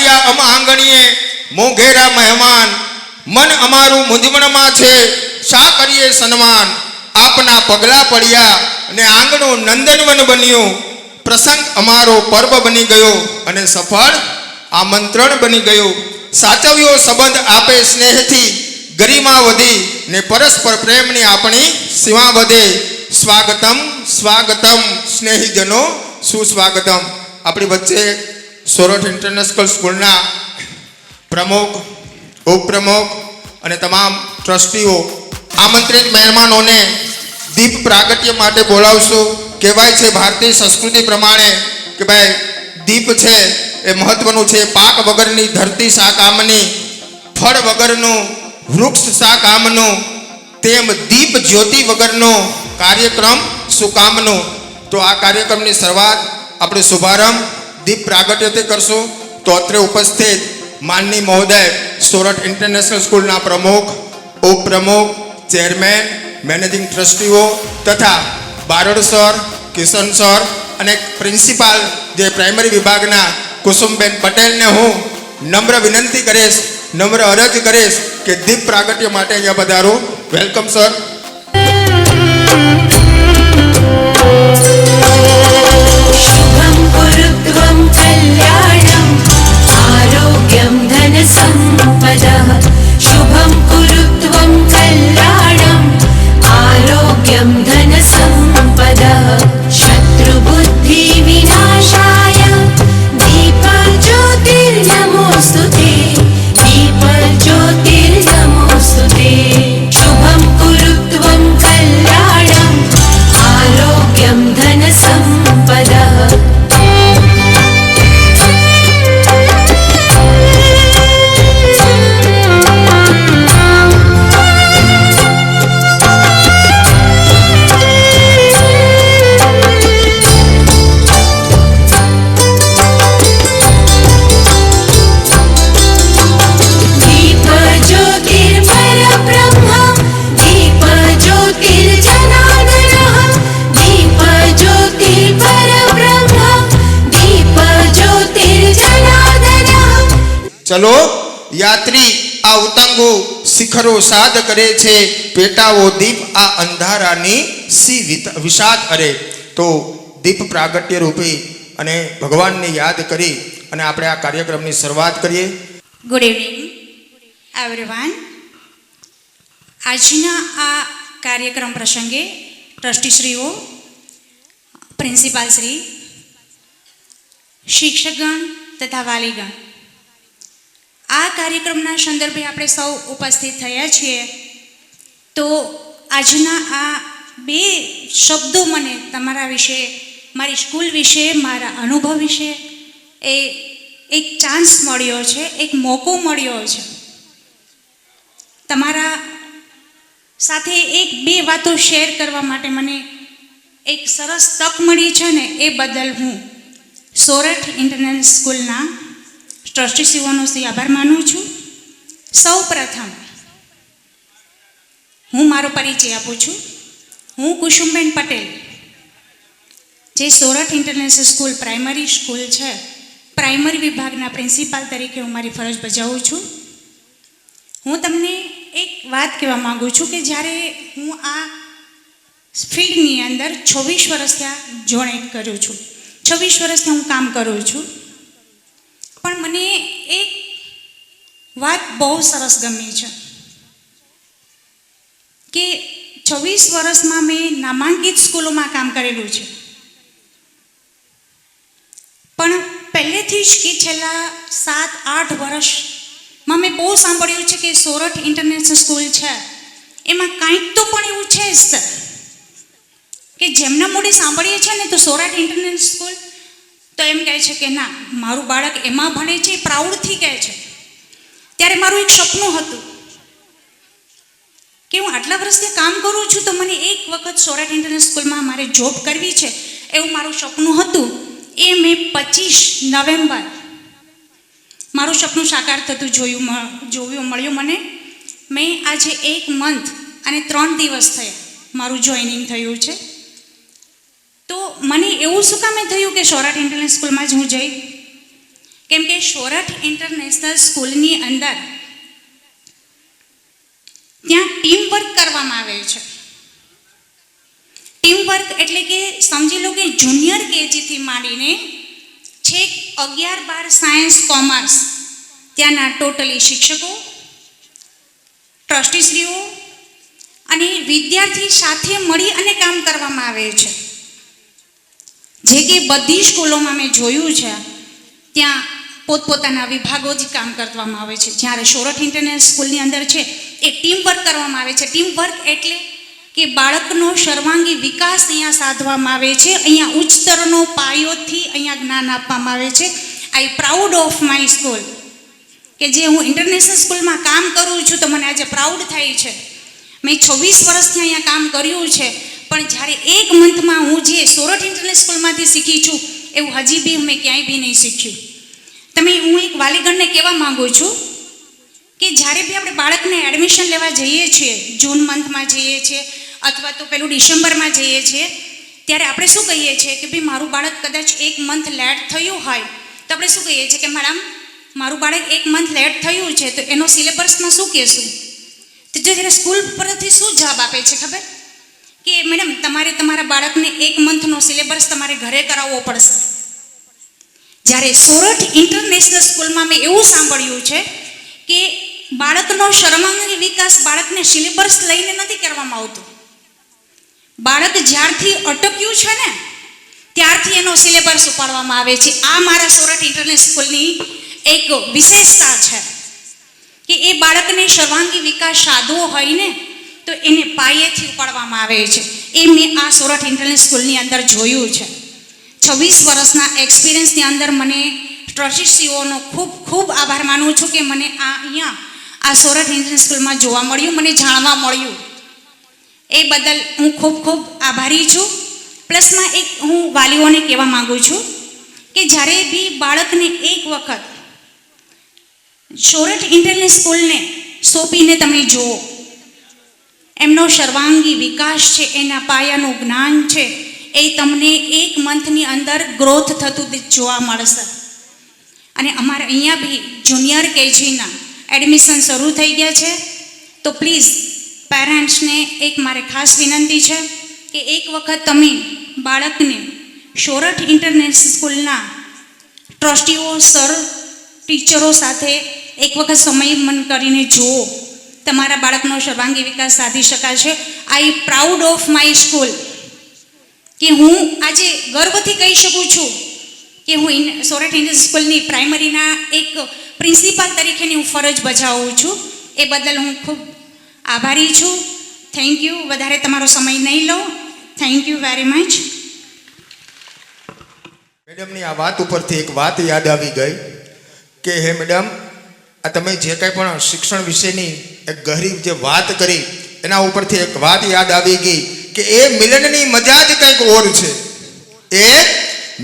આવ્યા અમ આંગણીએ મોઘેરા મહેમાન, મન અમારું મૂંઝવણમાં છે શા કરીએ સન્માન. આપના પગલા પડ્યા અને આંગણું નંદનવન બન્યું, પ્રસંગ અમારો પર્વ બની ગયો અને સફળ આમંત્રણ બની ગયું. સાચવ્યો સંબંધ આપે સ્નેહથી, ગરિમા વધી ને પરસ્પર પ્રેમની આપણી સીમા વધે. સ્વાગતમ સ્વાગતમ સ્નેહીજનો સુસ્વાગતમ. આપણી વચ્ચે સોરઠ ઇન્ટરનેશનલ સ્કૂલના પ્રમુખ, ઉપપ્રમુખ અને તમામ ટ્રસ્ટીઓ આમંત્રિત મહેમાનોને દીપ પ્રાગટ્ય માટે બોલાવશું. કહેવાય છે ભારતીય સંસ્કૃતિ પ્રમાણે કે ભાઈ દીપ છે એ મહત્વનું છે. પાક વગરની ધરતી શા કામની, ફળ વગરનું વૃક્ષ શા કામનું, તેમ દીપ જ્યોતિ વગરનો કાર્યક્રમ શું કામનું. તો આ કાર્યક્રમની શરૂઆત આપણે શુભારંભ દીપ પ્રાગટ્યથી કરશું. તો અત્રે ઉપસ્થિત માનની મહોદય સોરઠ ઇન્ટરનેશનલ સ્કૂલના પ્રમુખ, ઉપપ્રમુખ, ચેરમેન, મેનેજિંગ ટ્રસ્ટીઓ તથા બારોડ સર, કિશન સર અને પ્રિન્સિપાલ જે પ્રાઇમરી વિભાગના કુસુમબેન પટેલને હું નમ્ર વિનંતી કરીશ, નમ્ર અરજ કરીશ કે દીપ પ્રાગટ્ય માટે અહીંયા પધારો. Welcome sir. શુભમ ગુરુત્વમ કલ્યાણમ આરોગ્યમ ધન સંપદઃ. શુભમ ગુરુત્વમ કલ્યાણમ આરોગ્યમ ધન સંપદઃ. શત્રુ બુદ્ધિ વિનાશાય દીપ જ્યોતિર્નમોસ્તુતે. દીપ જ્યોતિર્નમોસ્તુતે. શુભમ ગુરુત્વમ કલ્યાણમ આરોગ્યમ ધન સંપદઃ. ચલો યાત્રી આ ઉતંગો શિખરો સાદ કરે છે, પેટાવો દીપ આ અંધારાની સી વિષાદ અરે. તો દીપ પ્રાગટ્ય રૂપે અને ભગવાનને યાદ કરી અને આપણે આ કાર્યક્રમની શરૂઆત કરીએ. Good evening everyone. આજના આ કાર્યક્રમ પ્રસંગે ટ્રસ્ટીશ્રીઓ, પ્રિન્સિપાલશ્રી, શિક્ષકગણ તથા વાલીગણ, આ કાર્યક્રમના સંદર્ભે આપણે સૌ ઉપસ્થિત થયા છીએ. તો આજના આ બે શબ્દો મને તમારા વિશે, મારી સ્કૂલ વિશે, મારા અનુભવ વિશે એક ચાન્સ મળ્યો છે, એક મોકો મળ્યો છે. તમારા સાથે એક બે વાતો શેર કરવા માટે મને એક સરસ તક મળી છે ને એ બદલ હું સોરઠ ઇન્ટરનેશનલ સ્કૂલના ટ્રસ્ટીશ્રીઓનો આભાર માનું છું. સૌ પ્રથમ હું મારો પરિચય આપું છું. હું કુસુમબેન પટેલ, જે Sorath international school primary school છે, પ્રાઇમરી વિભાગના પ્રિન્સિપાલ તરીકે હું મારી ફરજ બજાવું છું. હું તમને એક વાત કહેવા માગું છું કે જ્યારે હું આ ફિલ્ડની અંદર 26 વર્ષથી આ જોઈન કરું છું, 26 વર્ષથી હું કામ કરું છું. પણ મને એક વાત બહુ સરસ ગમી છે કે 26 વર્ષમાં મેં નામાંકિત સ્કૂલોમાં કામ કરેલું છે, પણ પહેલેથી જ કે છેલ્લા 7-8 વર્ષમાં મેં બહુ સાંભળ્યું છે કે સોરઠ ઇન્ટરનેશનલ સ્કૂલ છે એમાં કાંઈક તો પણ એવું છે જ કે જેમના મોઢે સાંભળીએ છીએ ને તો સોરઠ ઇન્ટરનેશનલ સ્કૂલ તો એમ કહે છે કે ના, મારું બાળક એમાં ભણે છે, એ પ્રાઉડથી કહે છે. ત્યારે મારું એક સપનું હતું કે હું આટલા વર્ષથી કામ કરું છું તો મને એક વખત સોરઠ ઇન્ટરનેશનલ સ્કૂલમાં મારે જોબ કરવી છે, એવું મારું સપનું હતું. એ મેં 25 નવેમ્બર મારું સપનું સાકાર થતું મળ્યું મને. મેં આજે 1 મંથ અને 3 દિવસ થયા મારું જોઈનિંગ થયું છે. તો મને એવું શું કામે થયું કે સોરઠ ઇન્ટરનેશનલ સ્કૂલમાં જ હું જઈ કેમ કે સોરઠ ઇન્ટરનેશનલ સ્કૂલની અંદર ત્યાં ટીમ વર્ક કરવામાં આવે છે. ટીમ વર્ક એટલે કે સમજી લો કે જુનિયર કેજીથી માંડીને છેક 11-12 સાયન્સ કોમર્સ ત્યાંના ટોટલી શિક્ષકો, ટ્રસ્ટીશ્રીઓ અને વિદ્યાર્થી સાથે મળી અને કામ કરવામાં આવે છે. જે કે બધી સ્કૂલોમાં મેં જોયું છે ત્યાં પોતપોતાના વિભાગો જ કામ કરવામાં આવે છે. જ્યારે સોરઠ ઇન્ટરનેશનલ સ્કૂલની અંદર છે એ ટીમ વર્ક કરવામાં આવે છે. ટીમ વર્ક એટલે કે બાળકનો સર્વાંગી વિકાસ અહીંયા સાધવામાં આવે છે. અહીંયા ઉચ્ચ સ્તરનો પાયોથી અહીંયા જ્ઞાન આપવામાં આવે છે. આઈ પ્રાઉડ ઓફ માય સ્કૂલ, કે જે હું ઇન્ટરનેશનલ સ્કૂલમાં કામ કરું છું તો મને આજે પ્રાઉડ થાય છે. મેં 26 વર્ષથી અહીંયા કામ કર્યું છે, પણ જ્યારે એક મંથમાં હું જે સોરઠ ઇન્ટરનેશનલ સ્કૂલમાંથી શીખી છું એવું હજી બી મેં ક્યાંય બી નહીં શીખ્યું. હું એક વાલીગણને કહેવા માગું છું કે જ્યારે બી આપણે બાળકને એડમિશન લેવા જઈએ છીએ, જૂન મંથમાં જઈએ છીએ અથવા તો પેલું ડિસેમ્બરમાં જઈએ છીએ, ત્યારે આપણે શું કહીએ છીએ કે ભાઈ મારું બાળક કદાચ એક મંથ લેટ થયું હોય તો આપણે શું કહીએ છીએ કે મેડમ મારું બાળક એક મંથ લેટ થયું છે તો એનો સિલેબસમાં શું કહેશું? તો જ્યારે સ્કૂલ પરથી શું જવાબ આપે છે ખબર? કે મેડમ તમારે તમારા બાળકને એક મંથનો સિલેબસ તમારે ઘરે કરાવવો પડશે. જ્યારે સોરઠ ઇન્ટરનેશનલ સ્કૂલમાં મેં એવું સાંભળ્યું છે કે બાળકનો સર્વાંગી વિકાસ બાળકને સિલેબસ લઈને નથી કરવામાં આવતો. બાળક જ્યારથી અટક્યું છે ને ત્યારથી એનો સિલેબસ ઉપાડવામાં આવે છે. આ મારા સોરઠ ઇન્ટરનેશનલ સ્કૂલની એક વિશેષતા છે કે એ બાળકને સર્વાંગી વિકાસ સાધવો હોય ને તો એને પાયેથી ઉપાડવામાં આવે છે. એ મેં આ સોરઠ ઇન્ટરનેશનલ સ્કૂલની અંદર જોયું છે. 26 વર્ષના એક્સપિરિયન્સની અંદર મને ટ્રસ્ટીશ્રીઓનો ખૂબ ખૂબ આભાર માનું છું કે મને અહીંયા આ સોરઠ ઇન્ટરનેશનલ સ્કૂલમાં જોવા મળ્યું, મને જાણવા મળ્યું. એ બદલ હું ખૂબ ખૂબ આભારી છું. પ્લસમાં એક હું વાલીઓને કહેવા માગું છું કે જ્યારે બી બાળકને એક વખત સોરઠ ઇન્ટરનેશનલ સ્કૂલને સોંપીને તમે જુઓ, એમનો સર્વાંગી વિકાસ છે, એના પાયાનું જ્ઞાન છે, એ તમને એક મંથની અંદર ગ્રોથ થતું જોવા મળશે. અને અમારે અહીંયા બી જુનિયર કેજીના એડમિશન શરૂ થઈ ગયા છે. તો પ્લીઝ પેરેન્ટ્સને એક મારે ખાસ વિનંતી છે કે એક વખત તમે બાળકને સોરઠ ઇન્ટરનેશનલ સ્કૂલના ટ્રસ્ટીઓ, સર, ટીચરો સાથે એક વખત સમયમન કરીને જુઓ. તમારા બાળકનો સર્વાંગી વિકાસ સાધી શકાશે. આઈ પ્રાઉડ ઓફ માય સ્કૂલ, કે હું આજે ગર્વથી કહી શકું છું કે હું સોરઠ ઇન્ટરનેશનલ સ્કૂલની પ્રાઇમરીના એક પ્રિન્સિપાલ તરીકેની હું ફરજ બજાવું છું. એ બદલ હું ખૂબ આભારી છું. Thank you. વધારે તમારો સમય નહીં લઉં. Thank you very much. મેડમની આ વાત ઉપરથી એક વાત યાદ આવી ગઈ કે હે મેડમ, આ તમે જે કંઈ પણ શિક્ષણ વિશેની એક ગહરી જે વાત કરી એના ઉપરથી એક વાત યાદ આવી ગઈ કે એ મિલનની મજા જ કંઈક ઓર છે. એ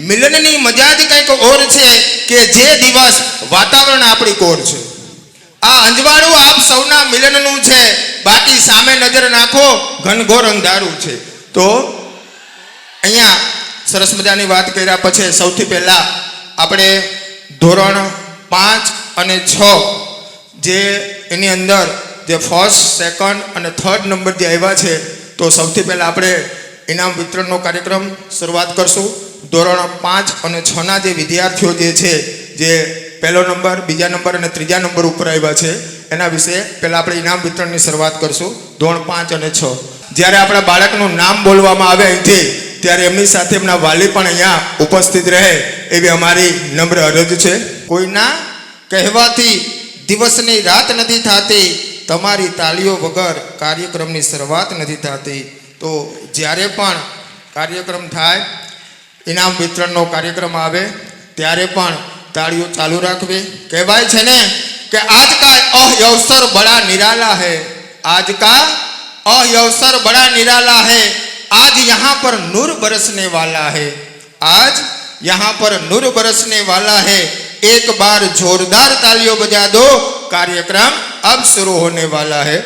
મિલનની મજા જ કંઈક ઓર છે કે જે દિવસ વાતાવરણ આપણી કોર છે. આ અંજવાળું આપ સૌના મિલનનું છે, બાકી સામે નજર નાખો ઘનઘોર અંધારું છે. તો અહીંયા સરસ મજાની વાત કર્યા પછી સૌથી પહેલાં આપણે ધોરણ 5 અને 6 જે એની અંદર જે ફર્સ્ટ, સેકન્ડ અને થર્ડ નંબર જે આવ્યા છે, તો સૌથી પહેલાં આપણે ઇનામ વિતરણનો કાર્યક્રમ શરૂઆત કરશું. ધોરણ 5 અને 6ના જે વિદ્યાર્થીઓ જે છે, જે પહેલો નંબર, બીજા નંબર અને ત્રીજા નંબર ઉપર આવ્યા છે, એના વિશે પહેલાં આપણે ઇનામ વિતરણની શરૂઆત કરશું. ધોરણ 5 અને 6 જ્યારે આપણા બાળકનું નામ બોલવામાં આવે અહીંથી, ત્યારે એમની સાથે એમના વાલી પણ અહીંયા ઉપસ્થિત રહે એવી અમારી નમ્ર અરજ છે. કોઈના કહેવાથી દિવસની રાત નથી થતી, તમારી તાળીઓ વગર કાર્યક્રમની શરૂઆત નથી થતી. તો જ્યારે પણ કાર્યક્રમ થાય, ઇનામ વિતરણનો કાર્યક્રમ આવે, ત્યારે પણ તાળીઓ ચાલુ રાખવી. કહેવાય છે ને કે આજ કા અવસર બડા નિરાલા है, आज का अवसर बड़ा निराला है, आज यहाँ पर नूर बरसने वाला है, आज यहाँ पर नूर बरसने वाला है, एक बार जोरदार तालियों बजा दो, कार्यक्रम अब शुरू होने वाला है.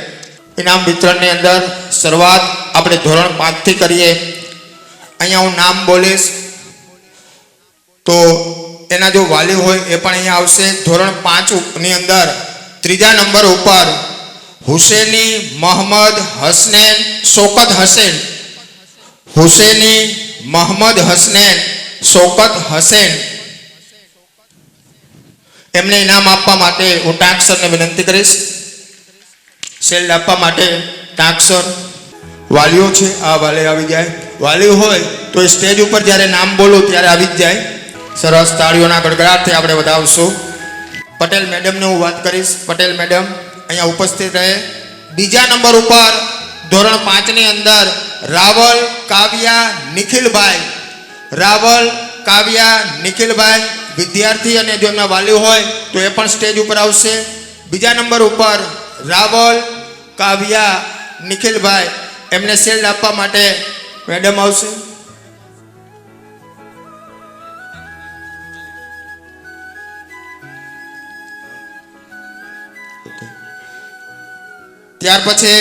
इनाम वितरण ने अंदर शुरुआत આપણે ધોરણ 5 થી કરીએ. અહીંયા હું નામ બોલીશ તો એના જો વાલી હોય એ પણ અહીંયા આવશે. ધોરણ 5 ની અંદર ત્રીજા નંબર ઉપર હુસેની મોહમ્મદ હસનૈન શોકત હસેન, હુસેની મોહમ્મદ હસનૈન શોકત હસેન, એમને ઇનામ આપવા માટે હું ટાંક સરને વિનંતી કરીશ. શિલ્ડ આપવા માટે ટાંક સર. વાલીઓ છે, આ વાલી આવી જાય. વાલી હોય તો એ સ્ટેજ ઉપર જ્યારે નામ બોલું ત્યારે આવી જ જાય. સરસ, તાળીઓના ગડગડાટથી આપણે વધાવશું. પટેલ મેડમને હું વાત કરીશ. પટેલ મેડમ અહીંયા ઉપસ્થિત રહે. બીજા નંબર ઉપર ધોરણ 5 ની અંદર રાવલ કાવ્યા નિખિલભાઈ, રાવલ કાવ્યા નિખિલભાઈ વિદ્યાર્થી, અને જો એમના વાલી હોય તો એ પણ સ્ટેજ ઉપર આવશે. બીજા નંબર ઉપર રાવલ કાવ્યા નિખિલભાઈ, એમને શિલ્ડ આપવા માટે મેડમ આવશે. ત્યાર પછી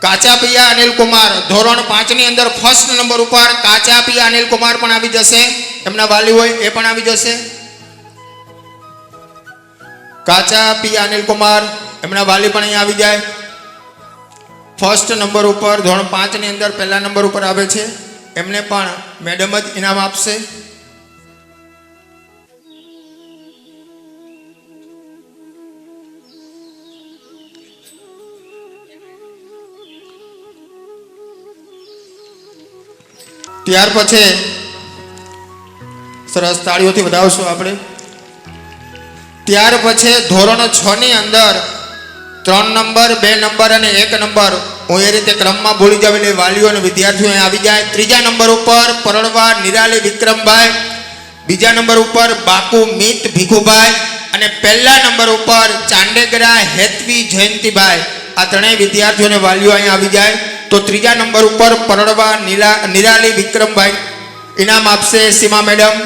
કાચાપિયા અનિલ કુમાર, ધોરણ 5 ની અંદર ફર્સ્ટ નંબર ઉપર કાચાપિયા અનિલ કુમાર પણ આવી જશે. એમના વાલી હોય એ પણ આવી જશે. કાચાપિયા અનિલ કુમાર, એમના વાલી પણ અહીંયા આવી જાય. ફર્સ્ટ નંબર ઉપર ધોરણ 5 ની અંદર પહેલા નંબર ઉપર આવે છે, એમને પણ મેડમ જ ઇનામ આપશે. ત્યાર પછી સરસ તાળીઓથી વધાવશું આપણે. ત્યાર પછી ધોરણ 6 ની અંદર 3 નંબર, 2 નંબર અને 1 નંબર, હું એ રીતે ક્રમમાં બોલી જાવ એટલે વાલીઓ અને વિદ્યાર્થીઓ અહીં આવી જાય. ત્રીજા નંબર ઉપર પરણવા નિરાલી વિક્રમભાઈ, બીજા નંબર ઉપર બાકુ મિત ભીખુભાઈ, અને પહેલા નંબર ઉપર ચાંડેગરા હેતવી જયંતિભાઈ. આ ત્રણેય વિદ્યાર્થીઓ અને વાલીઓ અહીં આવી જાય. તો ત્રીજા નંબર ઉપર પરણવા નિરાલી વિક્રમભાઈ ઇનામ આપશે સીમા મેડમ.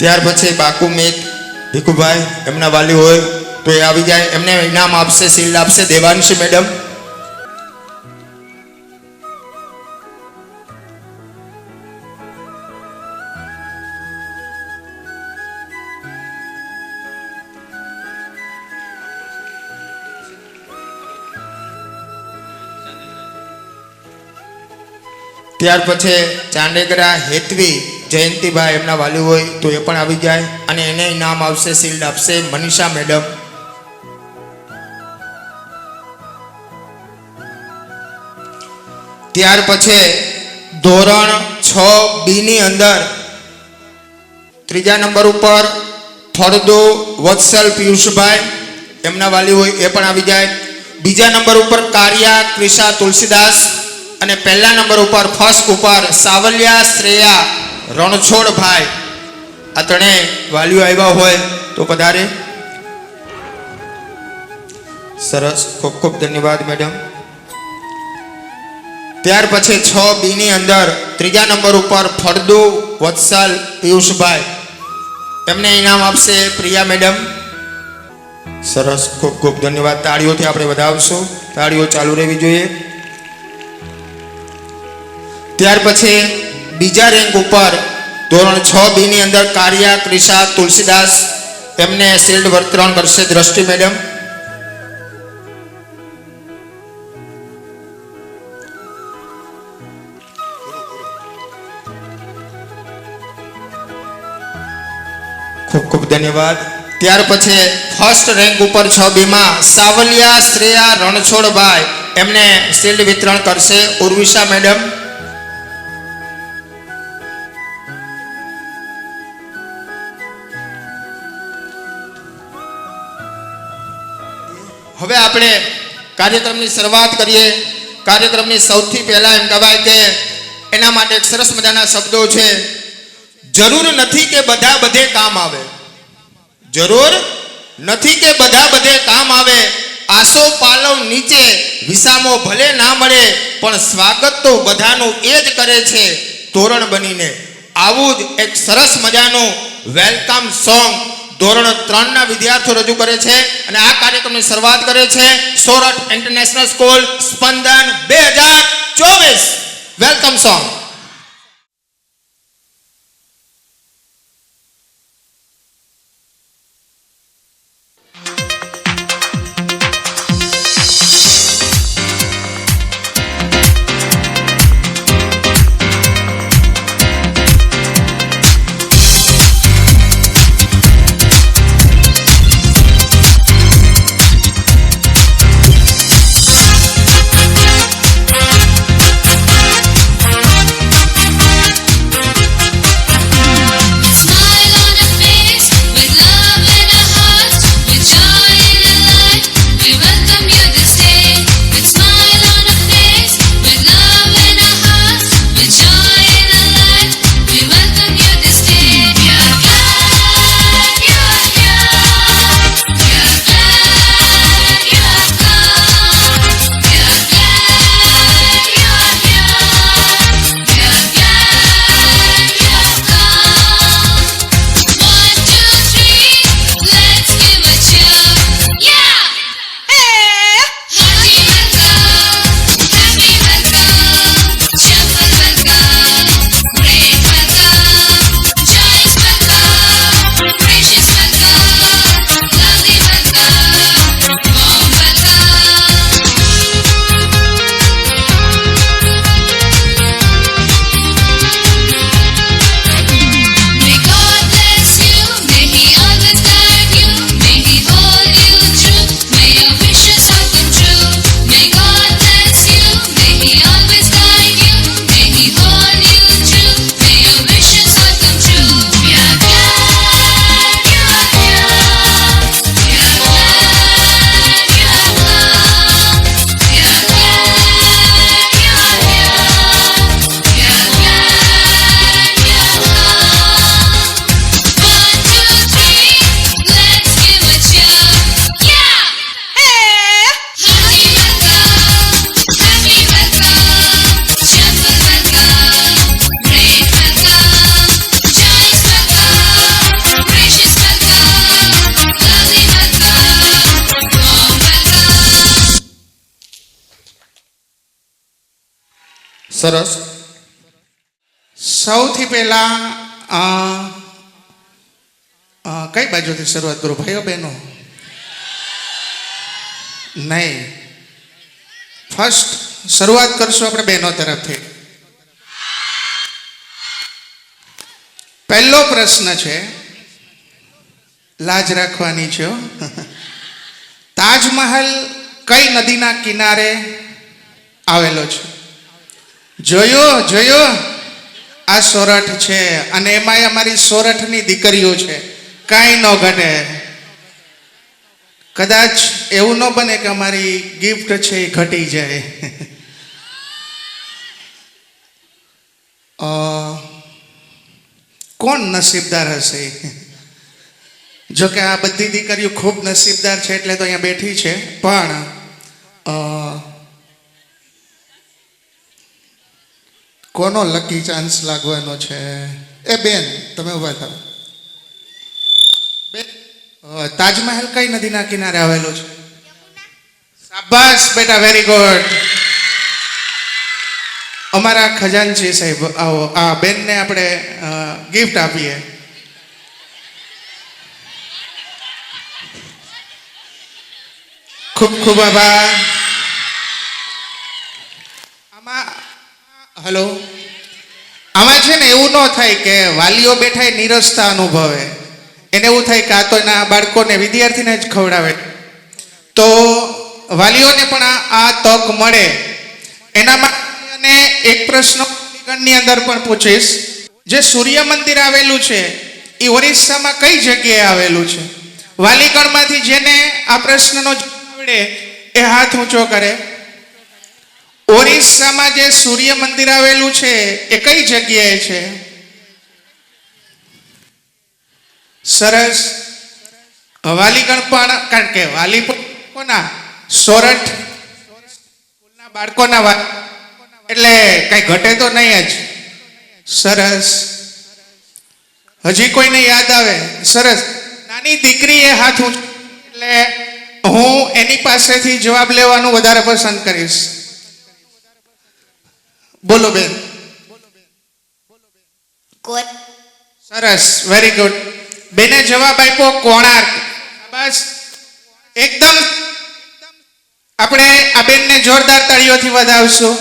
ત્યાર પછી બાકુ મિત ભીખુભાઈ, એમના વાલી હોય તો એ આવી જાય. એમને ઇનામ આપશે, શિલ્ડ આપશે દેવાંશી મેડમ. ત્યાર પછી ચાંડેગરા હેતવી જયંતિભાઈ, એમના વાલી હોય તો એ પણ આવી જાય, અને એને ઇનામ આવશે, શિલ્ડ આપશે મનીષા મેડમ. ત્યાર પછી ધોરણ 6B ની અંદર ત્રીજા નંબર ઉપર ફળદો વત્સલ પિયુષભાઈ, એમના વાલી હોય એ પણ આવી જાય. બીજા નંબર ઉપર કારિયા ક્રિશા તુલસીદાસ, અને પહેલા નંબર ઉપર ફર્સ્ટ ઉપર સાવલિયા શ્રેયા રણછોડભાઈ. આ ત્રણેય વાલીઓ આવ્યા હોય તો પધારે. સરસ, ખૂબ ખૂબ ધન્યવાદ મેડમ. ત્યાર પછી 6B ની અંદર ત્રીજા નંબર ઉપર ફળદુ વત્સલ પિયુષભાઈ, એમને ઇનામ આપશે પ્રિયા મેડમ. સરસ, ખૂબ ખૂબ ધન્યવાદ. તાળીઓથી આપણે વધાવશું. તાળીઓ ચાલુ રહેવી જોઈએ. ત્યાર પછી બીજા રેન્ક ઉપર ધોરણ 6B ની અંદર કારિયા ક્રિશા તુલસીદાસ, એમને શિલ્ડ વિતરણ કરશે દ્રષ્ટિ મેડમ. ખૂબ ખૂબ ધન્યવાદ. ત્યાર પછી ફર્સ્ટ રેન્ક ઉપર 6B માં સાવલિયા શ્રેયા રણછોડભાઈ, એમને શિલ્ડ વિતરણ કરશે ઉર્વિશા મેડમ. હવે આપણે કાર્યક્રમની શરૂઆત કરીએ. કાર્યક્રમની સૌથી પહેલા એમ કહેવાય કે એના માટે એક સરસ મજાના શબ્દો છે. જરૂર નથી કે બધા બધે કામ આવે, જરૂર નથી કે બધા બધે કામ આવે, આસો પાલવ નીચે વિસામો ભલે ના મળે, પણ સ્વાગત તો બધાનું એ જ કરે છે તોરણ બનીને. આવું જ એક સરસ મજાનું વેલકમ સોંગ ધોરણ 3 ના વિદ્યાર્થીઓ રજૂ કરે છે અને આ કાર્યક્રમની શરૂઆત કરે છે સોરઠ ઇન્ટરનેશનલ સ્કૂલ સ્પંદન 2024 વેલકમ સોંગ. સરસ. સૌથી પહેલા કઈ બાજુથી શરૂઆત કરું, ભાઈઓ બહેનો? નહીં, ફર્સ્ટ શરૂઆત કરશું આપણે બહેનો તરફથી. પહેલો પ્રશ્ન છે, લાજ રાખવાની છે. તાજમહલ કઈ નદીના કિનારે આવેલો છે? જોયો આ સોરઠ છે અને એમાંય અમારી સોરઠની દીકરીઓ છે, કાંઈ ન ઘટે. કદાચ એવું ન બને કે અમારી ગિફ્ટ છે એ ઘટી જાય. કોણ નસીબદાર હશે? જો કે આ બધી દીકરીઓ ખૂબ નસીબદાર છે એટલે તો અહીંયા બેઠી છે, પણ કોનો લકી ચાન્સ લાગવાનો છે? એ બેન તમે ઉભા થાવ. બેન, તાજમહલ કઈ નદીના કિનારે આવેલો છે? શાબાશ બેટા, વેરી ગુડ. અમારા ખજાનચી સાહેબ આવો, આ બેનને આપણે ગિફ્ટ આપીએ. ખૂબ ખૂબ આભાર. હલો, આમાં છે ને એવું ન થાય કે વાલીઓ બેઠા નિરસતા અનુભવે, એને એવું થાય કે આ તો એના બાળકોને વિદ્યાર્થીને જ ખવડાવે. તો વાલીઓને પણ આ તક મળે એના માટે એક પ્રશ્ન ની અંદર પણ પૂછીશ. જે સૂર્ય મંદિર આવેલું છે એ ઓરિસ્સામાં કઈ જગ્યાએ આવેલું છે? વાલીગણમાંથી જેને આ પ્રશ્નનો જવાબ આવડે એ હાથ ઊંચો કરે. ઓરિસ્સામાં જે સૂર્ય મંદિર આવેલું છે એ કઈ જગ્યાએ છે? સરસ. વાલીગણ પણ, કારણ કે વાલી કોના? સોરઠ સ્કૂલના બાળકોના, એટલે કઈ ઘટે તો નહીં જ. સરસ. હજી કોઈને યાદ આવે? સરસ. નાની દીકરીએ હાથ ઊંચો એટલે હું એની પાસેથી જવાબ લેવાનું વધારે પસંદ કરીશ. બોલો બેન. સરસ, વેરી ગુડ. બેને જવાબ આપ્યો કોણાર્ક. બસ એકદમ. આપણે આ બેનને જોરદાર તાળીઓથી વધાવશું.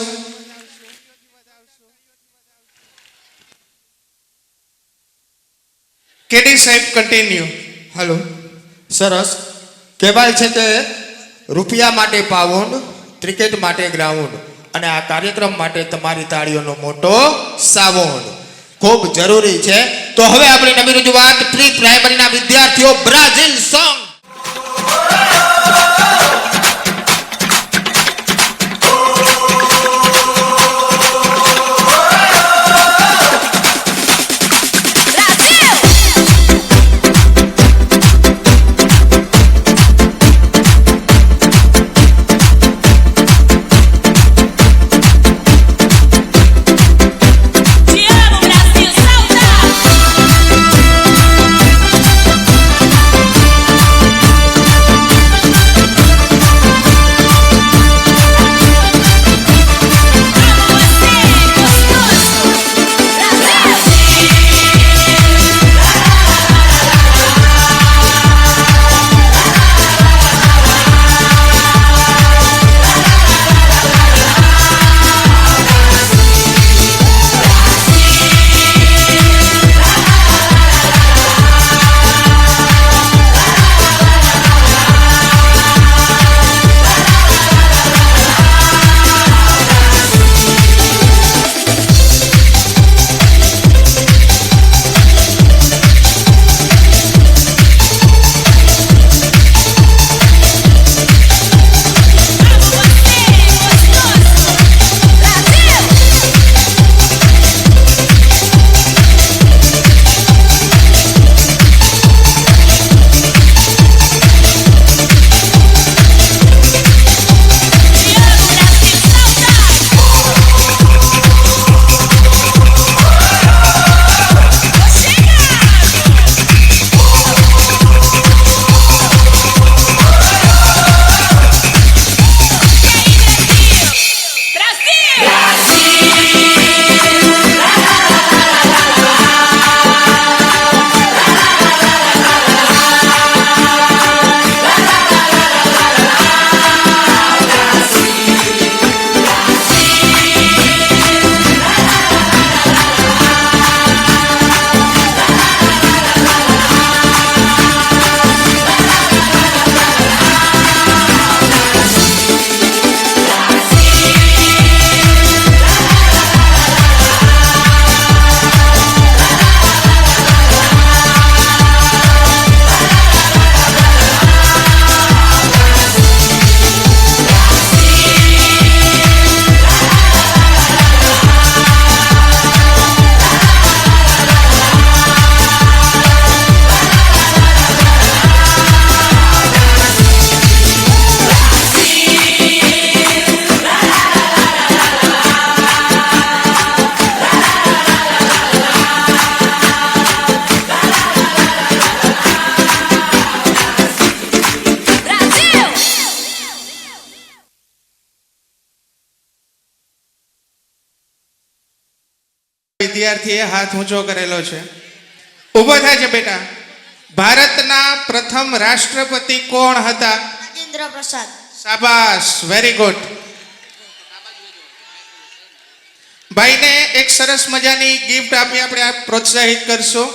કેડી સાહેબ કન્ટિન્યુ. હલો. સરસ. કહેવાય છે કે રૂપિયા માટે પાઉન્ડ, ક્રિકેટ માટે ગ્રાઉન્ડ અને આ કાર્યક્રમ માટે તમારી તાળીઓનો મોટો સાઉન્ડ ખૂબ જરૂરી છે. તો હવે આપણે નવી રજૂઆત પ્રી પ્રાઇમરીના વિદ્યાર્થીઓ બ્રાઝિલ સોંગ. વિદ્યાર્થીએ હાથ ઊંચો કરેલો છે. ઊભો થાય છે બેટા. ભારતના પ્રથમ રાષ્ટ્રપતિ કોણ હતા? રાજેન્દ્ર પ્રસાદ. શાબાશ, વેરી ગુડ. ભાઈને એક સરસ મજાની ગિફ્ટ આપી આપણે પ્રોત્સાહિત કરશું.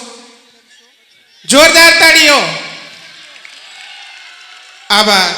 જોરદાર તાળીઓ. આભાર.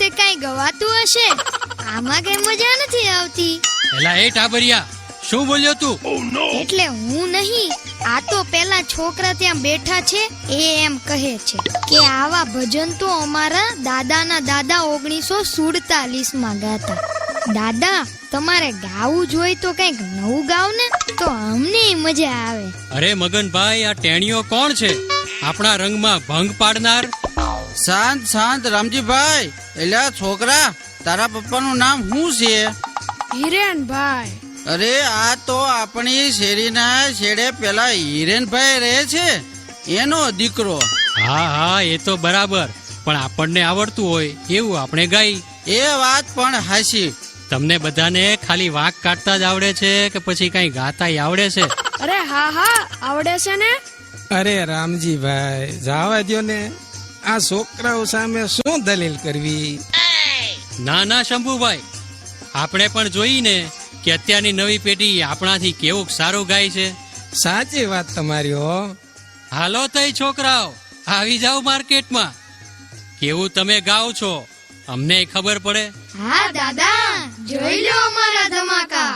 તે કઈ ગવાતું હશે. આમાં કઈ મજા નથી આવતી. એલા એ ટાબરિયા, શું બોલ્યો તું? એટલે હું નહીં, આ તો પેલા છોકરા ત્યાં બેઠા છે એ એમ કહે છે કે આવા ભજન તો અમારા દાદાના દાદા 1947 માં ગાતા. દાદા, તમારે ગાવું જોઈએ તો કઈક નવું ગાવ ને, તો અમને મજા આવે. અરે મગનભાઈ, આ ટેણીઓ કોણ છે? આપણા રંગમાં ભંગ પાડનાર? શાંત શાંત રામજીભાઈ. એલા છોકરા, તારા પપ્પાનું નામ શું છે? હિરેનભાઈ. અરે આ તો આપણી શેરીના છેડે પેલા હિરેનભાઈ રહે છે, એનો દીકરો. હા હા, એ તો બરાબર, પણ આપણને આવડતું હોય એવું આપણે ગાઈ. એ વાત પણ હાચી. તમને બધાને ખાલી વાંક કાઢતા જ આવડે છે કે પછી કઈ ગાતાય આવડે છે? અરે હા હા, આવડે છે ને. અરે રામજીભાઈ, જાવા દ્યો ને, આ છોકરાઓ સામે શું દલીલ કરવી? ના ના શંભુભાઈ, આપણે પણ જોઈને કે અત્યારની નવી પેઢી આપણાથી કેવું સારું ગાય છે. સાચી વાત તમારી હો. હાલો તઈ છોકરાઓ, આવી જાઓ માર્કેટમાં. કેવું તમે ગાઓ છો અમને ખબર પડે. હા દાદા, જોઈ લો અમારા ધમાકા.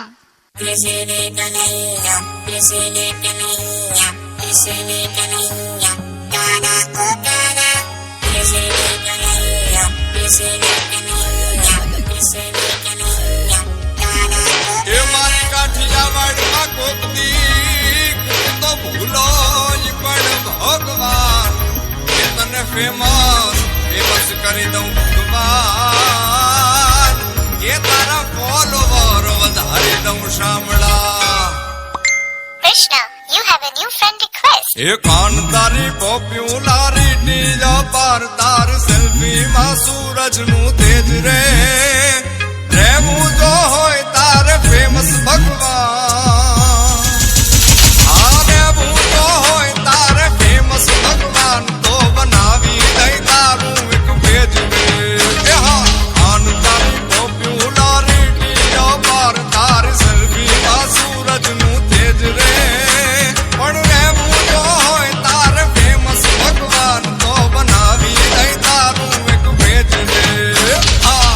એ મારી કાઠિયાવાડમાં કોક દીક તો ભૂલો જ પણ ભગવાન, એ તને ફેમસ કરી દઉં ભગવાન, એ તારા ફોલોવર વધારી દઉં શામળા. Krishna, you have a new friend request. એ કાન તારી પોપ્યુલારિટી જપાર, તાર સેલ્ફી માં સૂરજ નું તેજ રે, રહેવું જો હોય તારે ફેમસ ભગવાન, આ રહેવું જો હોય તારે ફેમસ ભગવાન, તો બનાવી દઈ તારું એક પેજ રે. એ હા, કાન તારી પોપ્યુલારિટી જપાર, તાર સેલ્ફી માં સૂરજ નું તેજ રે, પણ રહેવું જો હોય તારે ફેમસ ભગવાન, તો બનાવી દઈ તારું એક પેજ રે. હા,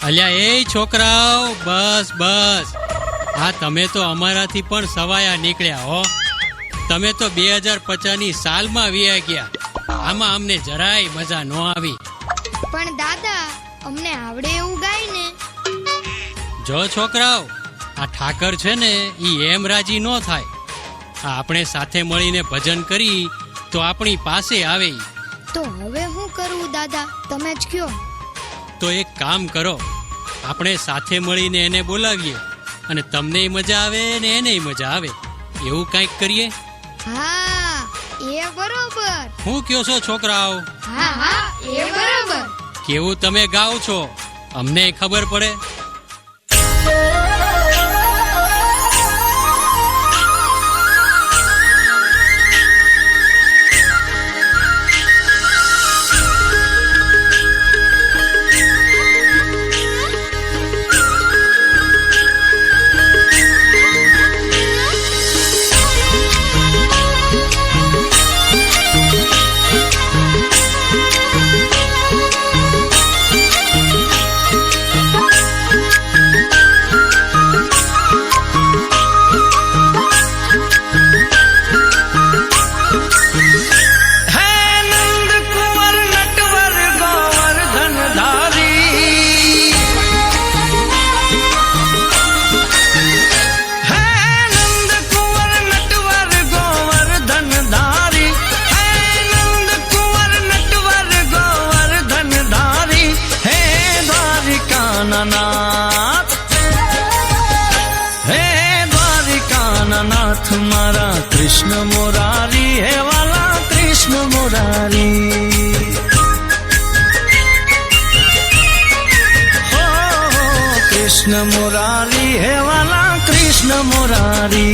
અલ્યા એ છોકરાઓ, બસ બસ, હા તમે તો અમારાથી પણ સવાયા નીકળ્યા હો. તમે તો 2050ની સાલમાં વિયા ગયા. આમાં અમને જરાય મજા ન આવી. પણ દાદા, અમને આવડે એવું ગાય ને. જો છોકરાઓ, આ ઠાકર છે ને ઈ એમ રાજી ન થાય. આ આપણે સાથે મળીને ભજન કરી તો આપણી પાસે આવે ઈ. તો હવે હું કરવું દાદા, તમે જ કયો. તો એક કામ કરો, આપણે સાથે મળીને એને બોલાવીએ, અને તમને મજા આવે ને એને મજા આવે એવું કંઈક કરીએ. હા, એ બરોબર. શું કયો છો છોકરાઓ? હા હા, એ બરોબર. કેવું તમે ગાઓ છો અમને ખબર પડે. नाथ मारा कृष्ण मुरारी है वाला कृष्ण मुरारी हो कृष्ण मुरारी है वाला कृष्ण मुरारी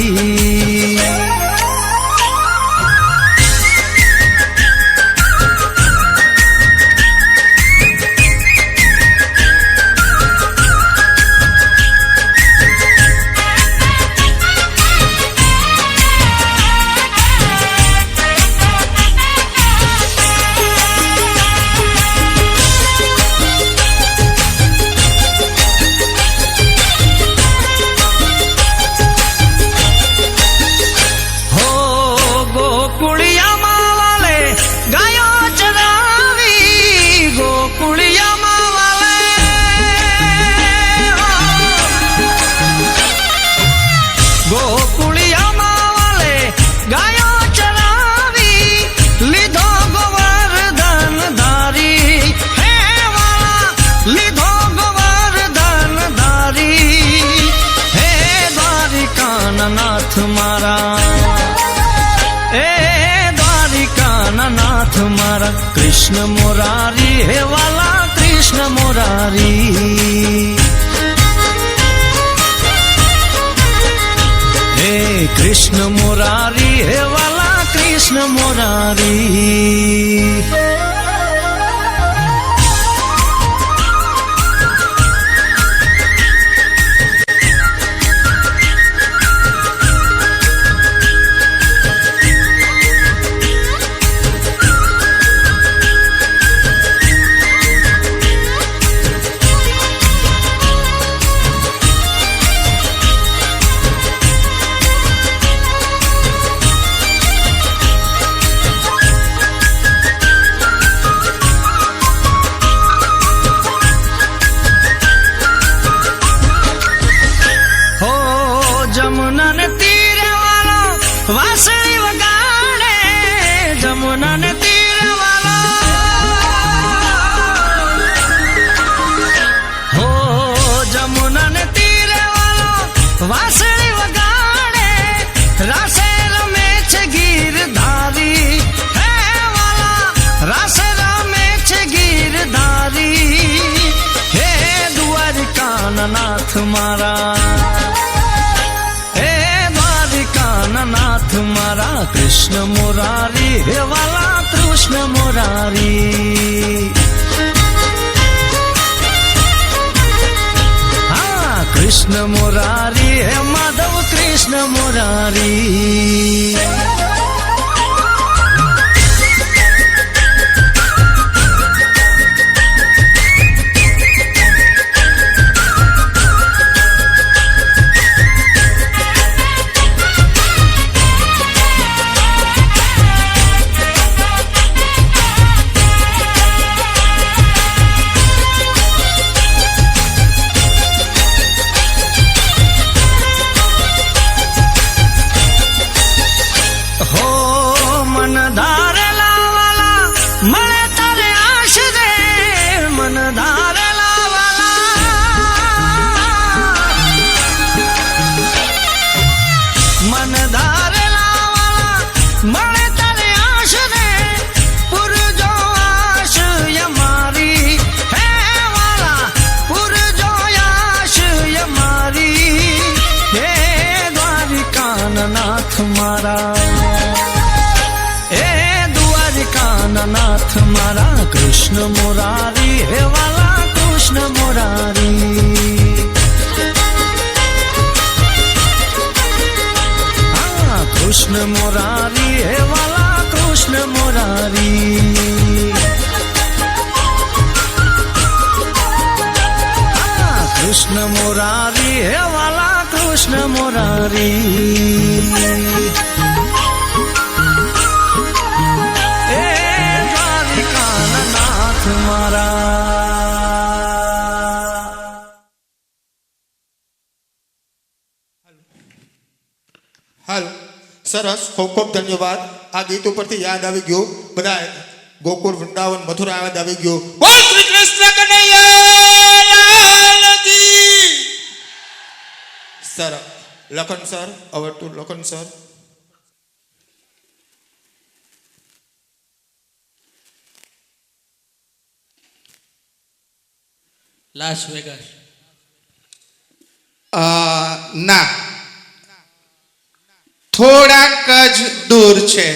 નાથ મારા એ દ્વારિકાના નાથ મારા કૃષ્ણ મુરારી હે વાલા કૃષ્ણ મુરારી હે કૃષ્ણ મુરારી હે વાલા કૃષ્ણ મુરારી જમુના ને તીરે વાલો વાસળી વગાડે જમુના ને તીરે વાલો હો જમુના ને તીરે વાલો વાસળી વગાડે રાસે રમે છે ગીરધારી હે વાલા રાસે રમે છે ગીરધારી હે દ્વારિકાના નાથ મારા નાથ મારા કૃષ્ણ મુરારી હે વાલા કૃષ્ણ મુરારી હા કૃષ્ણ મુરારી હે માધવ કૃષ્ણ મુરારી મળે તારે આશરે મન ધારેલા વાલા મન ધારેલા વાલા મળે તારે આશરે પુરજો આશ યમારી હે વાલા પુરજો આશ યમારી હે દ્વારિકાના નાથ મારા નાથ મારા કૃષ્ણ મુરારી હે વાલા કૃષ્ણ મુરારી હા કૃષ્ણ મુરારી હે વાલા કૃષ્ણ મુરારી હા કૃષ્ણ મુરારી હે વાલા કૃષ્ણ મુરારી હાલ સરસ ખૂબ ખૂબ ધન્યવાદ આ ગીત ઉપરથી યાદ આવી ગયું બધા ગોકુળ વૃંદાવન મથુરા યાદ આવી ગયું બોલ શ્રી કૃષ્ણ કનૈયા કી સર લખન સર અવર લખન સર લાસ વેગાસ ના થોડાક જ દૂર છે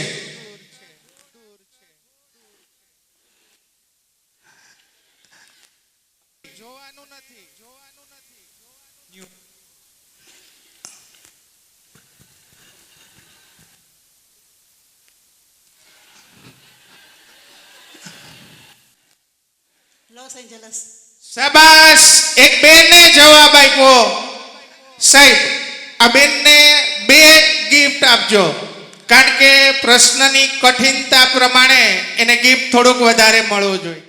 લોસ એન્જલસ શાબાશ એક બેનને જવાબ આપ્યો સાહેબ આ બેનને 2 ગિફ્ટ આપજો કારણ કે પ્રશ્નની કઠિનતા પ્રમાણે એને ગિફ્ટ થોડુંક વધારે મળવું જોઈએ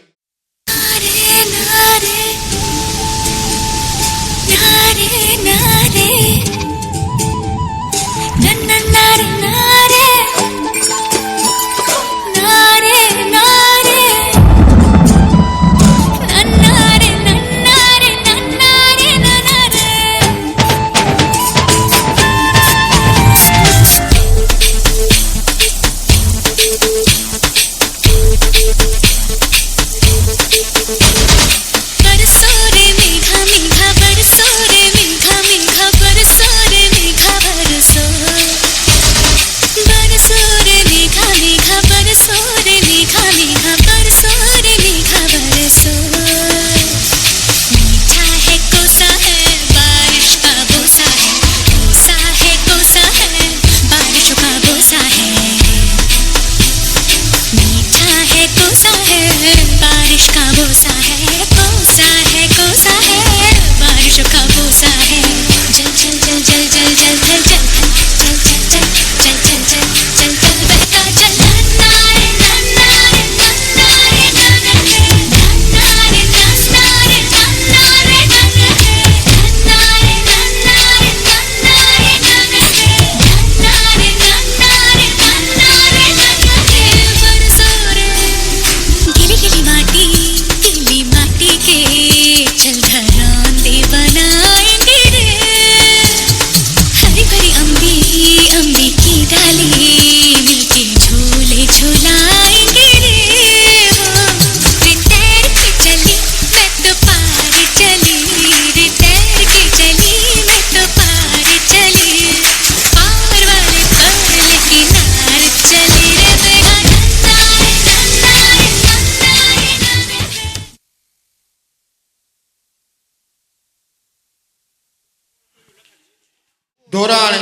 ધોરણ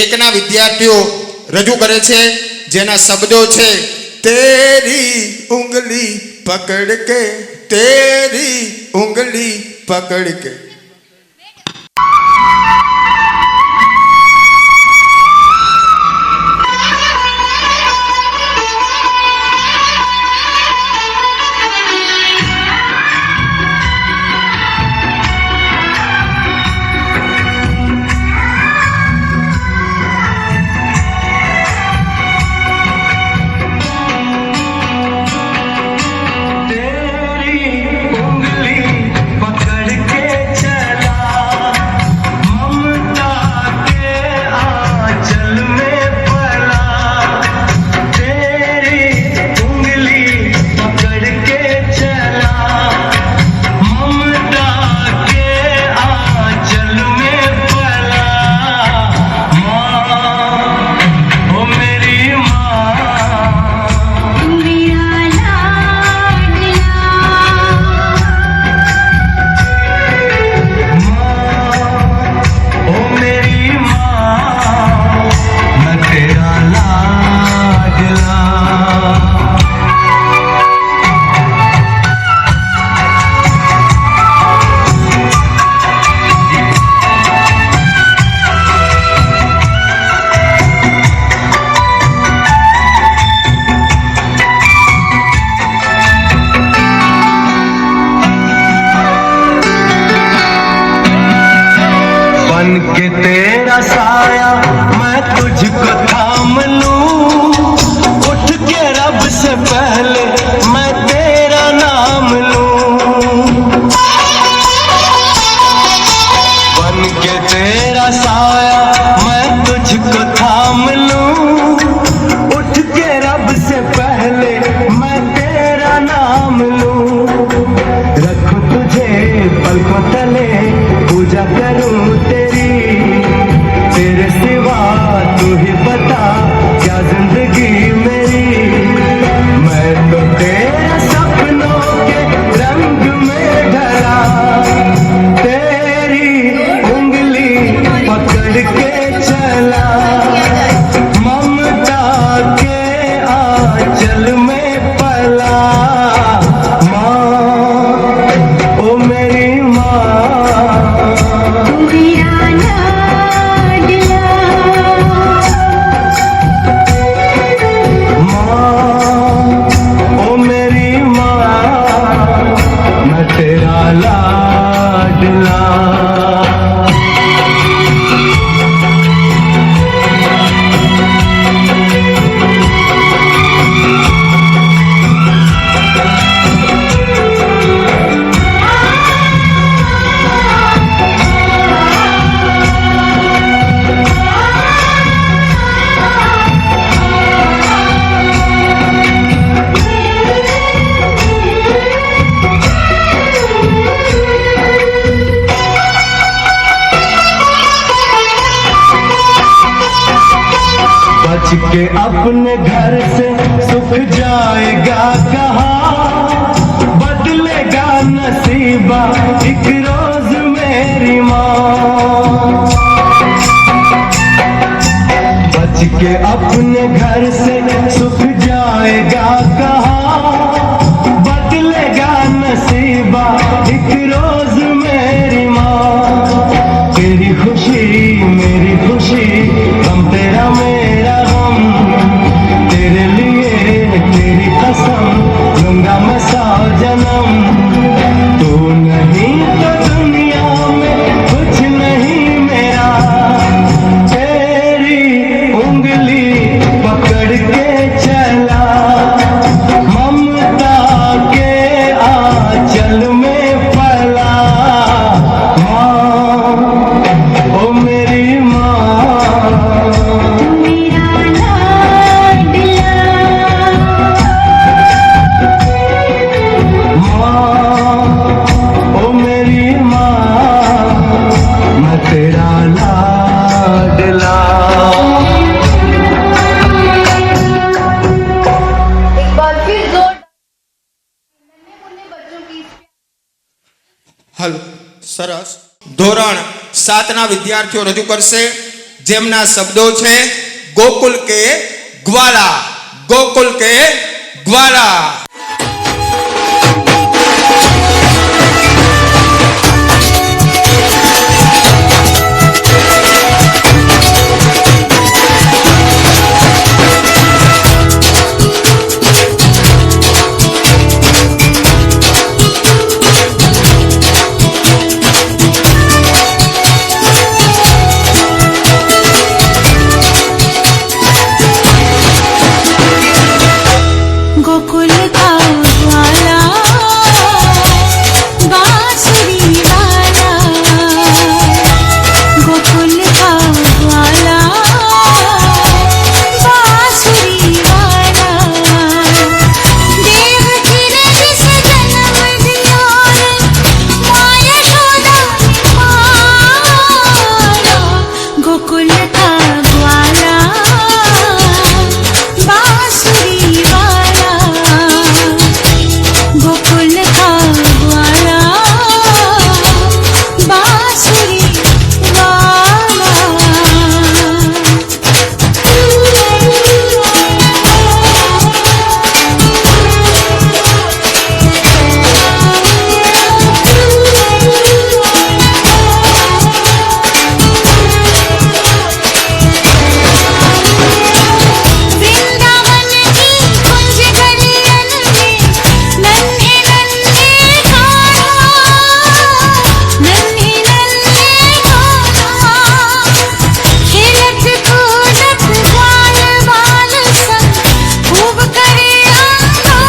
એકના વિદ્યાર્થીઓ રજૂ કરે છે, જેના શબ્દો છે તેરી ઉંગલી પકડ કે, તેરી ઉંગલી પકડ કે. के तेरा साया मैं तुझको थाम लूं, उठ के रब से पहले मैं तेरा नाम लूं. बन के तेरा साया मैं तुझको थाम लूं, उठ के रब से पहले मैं तेरा नाम लूं. रखूं तुझे पलकों तले, पूजा करूं तेरी, तेरे सिवा तू ही बता क्या जिंदगी मेरी. मैं तो तेरे सपनों के रंग में ढला, तेरी उंगली पकड़ के चला, ममता के आंचल में पला. माँ ओ मेरी माँ, ओ मेरी माँ, मैं तेरा लाडला. बच के अपने घर से सुख जाएगा कहाँ, बदलेगा नसीबा एक रोज मेरी माँ. बच के अपने घर से सुख जाएगा कहाँ, बदलेगा नसीबा एक रोज मेरी माँ. तेरी खुशी मेरी खुशी, हम तेरा मेरा गम, तेरे लिए तेरी कसम लूंगा मैं 100 जन्म. तू नहीं तो दुनिया में कुछ नहीं मेरा, तेरी उंगली पकड़ के चला, ममता के आंचल में पला. माँ ओ मेरी माँ, ओ मेरी माँ, मैं तेरा लाडला. હલો, સરસ. ધોરણ 7ના વિદ્યાર્થીઓ રજૂ કરશે, જેમના શબ્દો છે ગોકુલ કે ગ્વાલા, ગોકુલ કે ગ્વાલા. गोकुल का ग्वाला बांसुरी वाला, गोकुल का ग्वाला बांसुरी वाला, देवकी ने जिसे जन्म दिया रे माँ यशोदा मारा, गोकुल का ग्वाला बांसुरी वाला, गोकुल का ग्वाला बांसुरी वृंदावन की कुंज गलियन में नन्हे नन्हे गाना, नन्हे नन्हे गाना, खेलत कूदत ग्वाल बाल संग खूब करे हंगामा,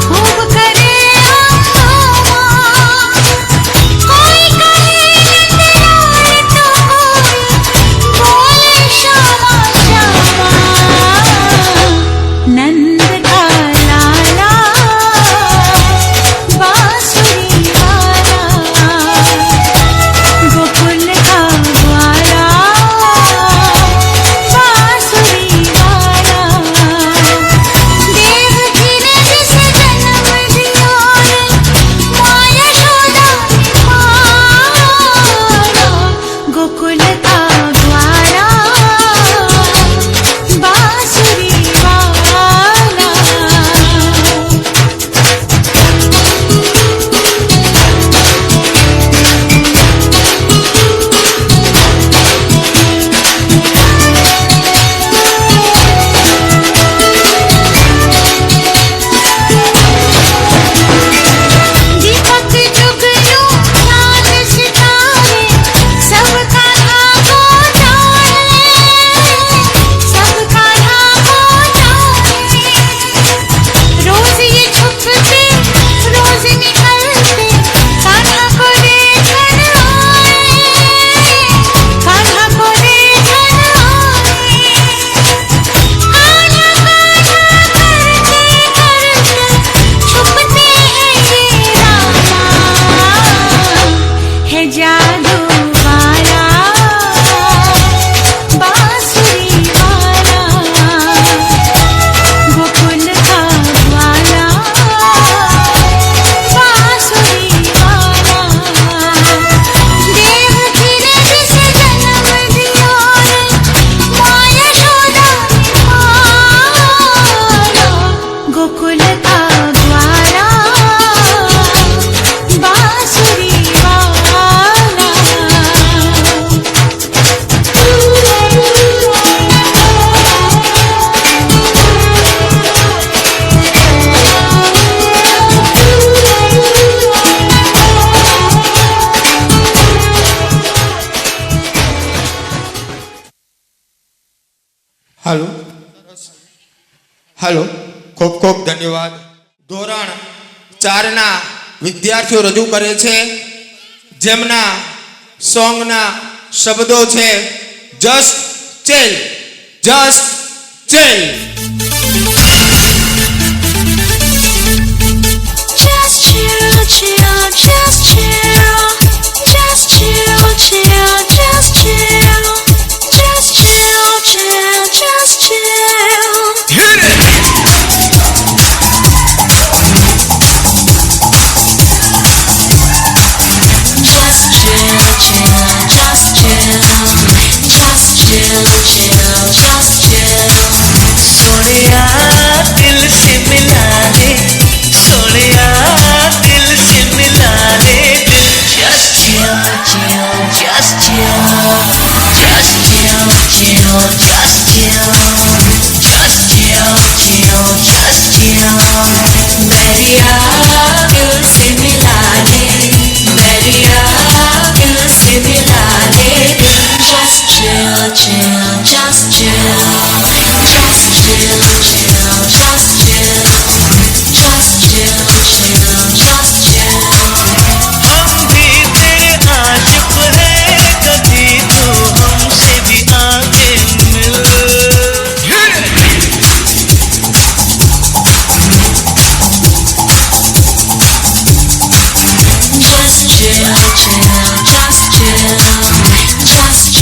खूब करे हंगामा, कोई कहे नंदलाल तो कोई बोले श्यामा श्यामा, नंद का लाला बांसुरी वाला, गोकुल का ग्वाला बांसुरी वाला, देवकी ने जिसे जन्म दिया रे माँ यशोदा मारा, गोकुल का ग्वाला बांसुरी वाला. दीपक जुगनू चांद सितारे सबका धागो जाने, सबका धागो जाने, रोज ये छुपते रोज निकलते कान्हा को देखन आए, कान्हा को देखन आए, कान्हा कान्हा करते करते छुपते हैं ये रामा, है जादू वाला बांसुरी वाला, गोकुल का ग्वाला बांसुरी वाला, देवकी ने जिसे जन्म दिया रे माँ यशोदा मारा, गोकुल का ग्वाला बांसुरी वाला. હાલો હાલો, ખૂબ ખૂબ ધન્યવાદ. ધોરણ 4ના વિદ્યાર્થીઓ રજૂ કરે છે, જેમના સોંગના શબ્દો છે just chill, just chill. Just chill, chill, just chill, just chill, chill, just chill, just chill, chill, just chill. Hit it! Just chill, chill, just chill.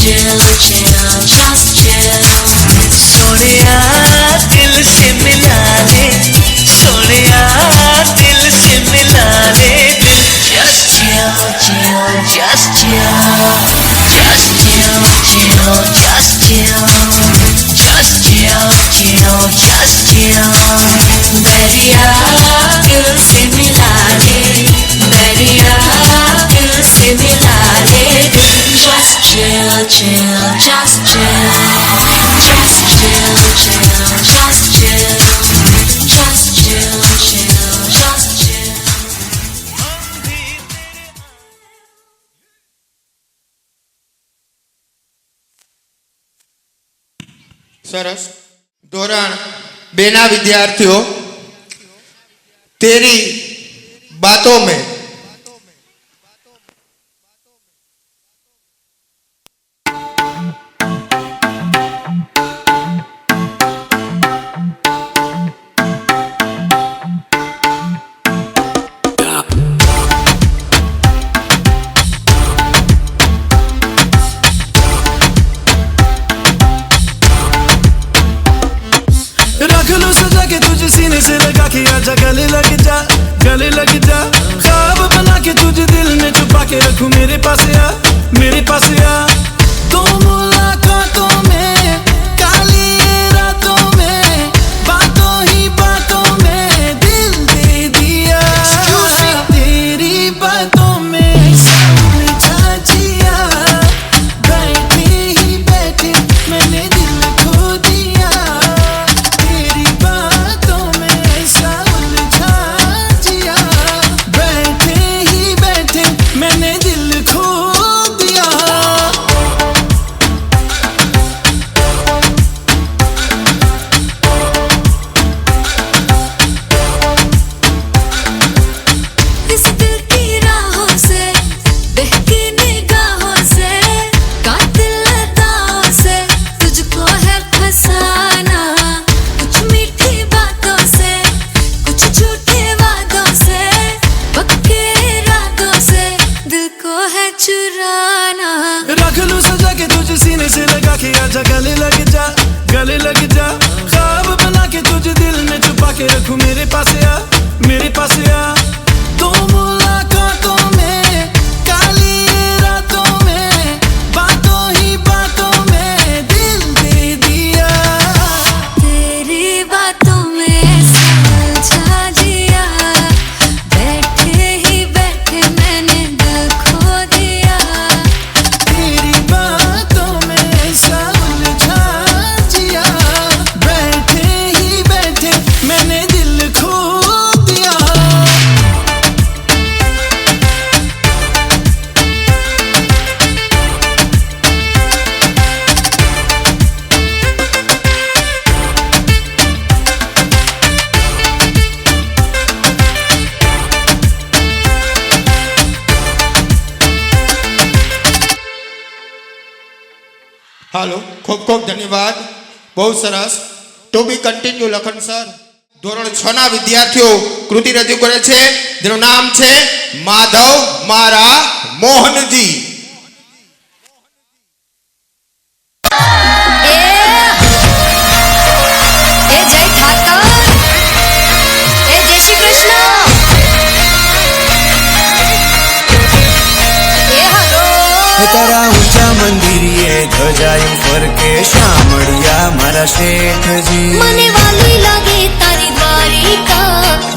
chill, chill, just chill. Sonia दिल से मिला ले, सोनिया दिल से मिला ले दिल। Just chill, chill, just chill, just chill, chill, just chill, just chill, chill, just chill. Bairiya दिल से मिला ले, बैरिया दिल से मिला ले दिल। Just chill, chill, just chill, just chill, chill, just chill, just chill, chill, just chill. સરસ. ધોરણ 2 ના વિદ્યાર્થીઓ, તેરી બાતોं में रख लो सजा के तुझे सीने से लगा के आजा गले लग जा, गले लग जा। ख्वाब बना के तुझे दिल में छुपा के रखूं, मेरे पास आ, मेरे पास आ। तो मुलाकातों में, काली रातों में, बातों ही बातों में दिल दे दिया। तेरी बातों में समझा जिया, बैठे ही बैठे मैंने दिल खो दिया। तेरी बातों में ऐसा उलझा जिया, बैठे ही बैठे मैंने दिल खो दिया। इस दिल की राहों से, बहकी निगाहों से, कातिल अदाओं से तुझको है फसाना। कुछ मीठी बातों से, कुछ झूठे वादों से, पक्के इरादों से दिल को है चुराना। रख लूं सजा के तुझे सीने से लगा के आजा गले लग जा, गले लग जा। ख्वाब बना के तुझे दिल में छुपा के रखूं, मेरे पास आ, मेरे पास आ। तो मुलाकातों में, काली रातों में, बातों ही बातों में दिल दे दिया। तेरी बातों में समझा जिया, बैठे ही बैठे मैंने दिल खो दिया। तेरी बातों में ऐसा उलझा जिया, बैठे ही बैठे मैंने दिल खो दिया। હાલો, ખૂબ ખૂબ ધન્યવાદ. બહુ સરસ. ટુ બી કન્ટિન્યુ લખન સર. ધોરણ 6 ના વિદ્યાર્થીઓ કૃતિ રજૂ કરે છે, જેનું નામ છે માધવ મારા મોહનજી. એ જય ઠાકર, એ જય શ્રી કૃષ્ણ, એ હલો. તારા ઊંચા મંદિરે ધજાયું ફરકે શામળિયા મારા શેઠજી. મને વાલી લાગે તારી દ્વારિકા,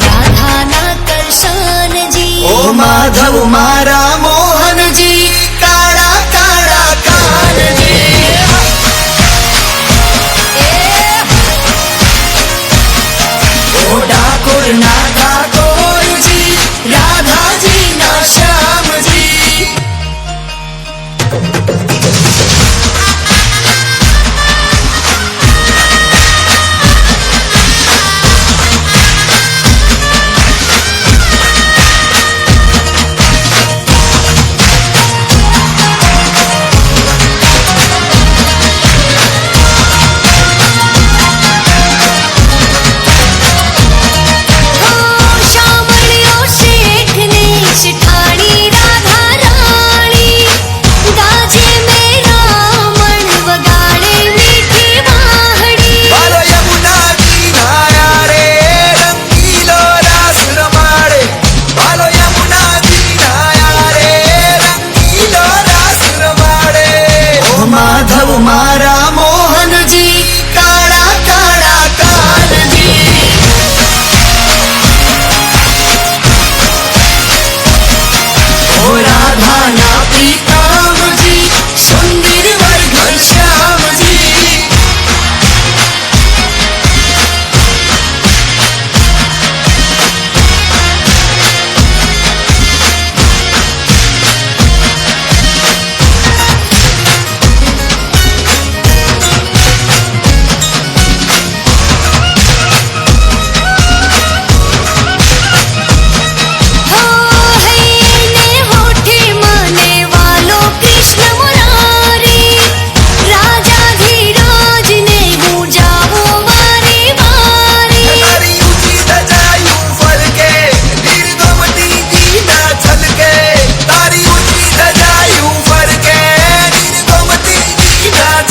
રાધાના કરશનજી. ઓ માધવ મારા મોહનજી, કાળા કાળા કાનજી. ઓ ડાકોર ના ડાકોરજી, રાધાજી ના શ્યામજી.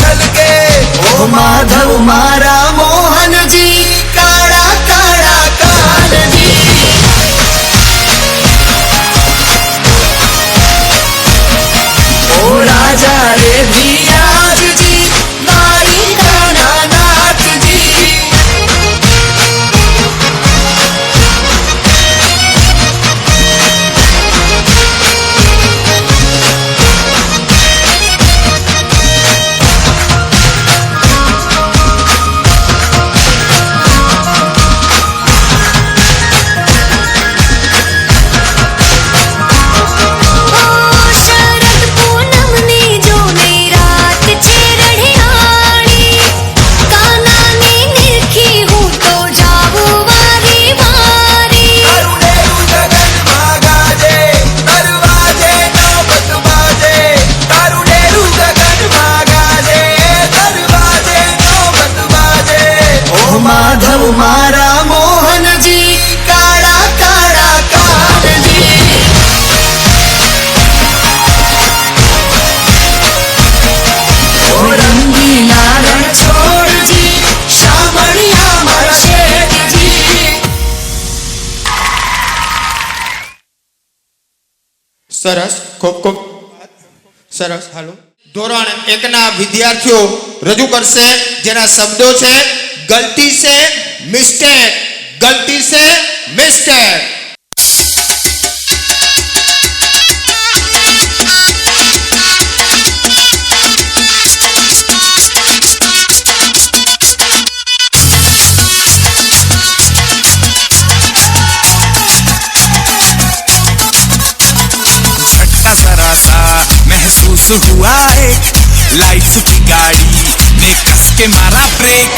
छलके ओ माधव मारा मोहन जी काड़ा काड़ा कान जी ओ राजा रे धियाज जी नारी काना नाथ जी शरद पूनमनी जो नई रात छे रढ़ियाणी कानानी निरखी हूँ तो जाऊँ वारी वारी करुणेरु गगन मागाजे दरवाजे नौबत बाजे करुणेरु गगन मागाजे दरवाजे नौबत बाजे ओ माधव मारा मोहन जी काड़ा काड़ा कान जी ओ रंगीला रण छोड़ जी शामणिया मारा शेठ जी સરસ, ખૂબ ખૂબ સરસ. હાલો, ધોરણ 1 ના વિદ્યાર્થીઓ રજૂ કરશે જેના શબ્દો છે ગલતી સે મિસ્ટેક, ગલતી સે મિસ્ટેક. झटका जरा सा महसूस हुआ एक लाइफ की गाड़ी ने कस के मारा ब्रेक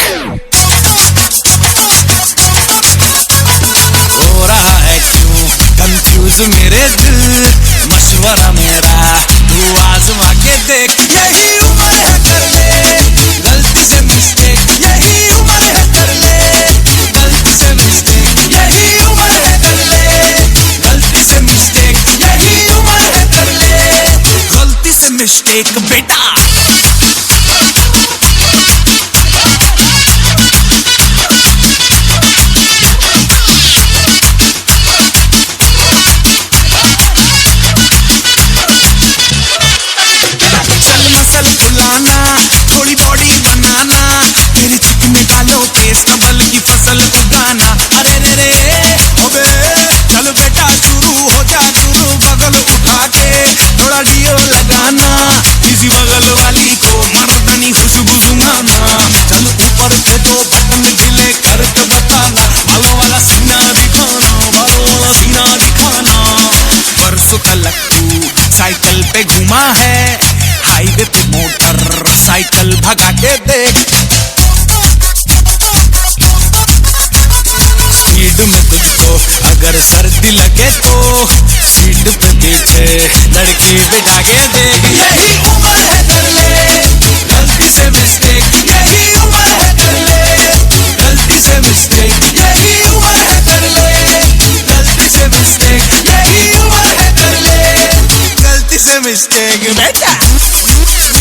हो रहा है क्यों कंफ्यूज मेरे दिल मशवरा मेरा तू आजमा के देख यही उम्र है कर ले गलती से मिस्टेक यही उम्र है कर ले गलती से मिस्टेक यही उम्र है कर ले गलती से मिस्टेक यही उम्र है कर ले गलती से मिस्टेक बेटा चल मसल फुलाना थोड़ी बॉडी बनाना तेरी चिक में डालो केस कमल की फसल उगाना अरे रे रे अबे चल बेटा शुरू हो जा शुरू बगल उठा के थोड़ा डियो लगाना इसी बगल वाली को मर्दानी खुशबू सुंघाना चल ऊपर से दो बटन ढीले करके बताना बालों वाला सीना दिखाना बालों वाला सीना दिखाना परसों तलक तू साइकिल पे घुमा है हाईवे पे मोटर साइकिल भगा के देख स्पीड में तुझको अगर सर्दी लगे तो सीट पे पीछे लड़की बिठा के देख यही उम्र है कर ले गलती से मिस्टेक यही उम्र है कर ले गलती से मिस्टेक यही उम्र है कर ले गलती से मिस्टेक यही उम्र है कर ले गलती से मिस्टेक बेटा यही उम्र है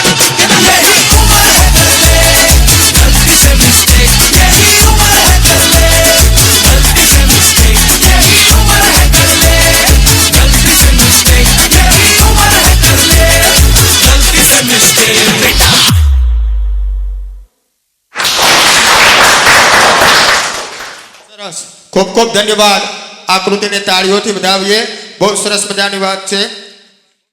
कर ले गलती से मिस्टेक यही उम्र है कर ले गलती से मिस्टेक यही उम्र है कर ले गलती से मिस्टेक यही उम्र है कर ले गलती से मिस्टेक बेटा સરસ, ખૂબ ખૂબ ધન્યવાદ. આ કૃતિને તાળીઓથી વધાવીએ. બહુ સરસ મજાની વાત છે.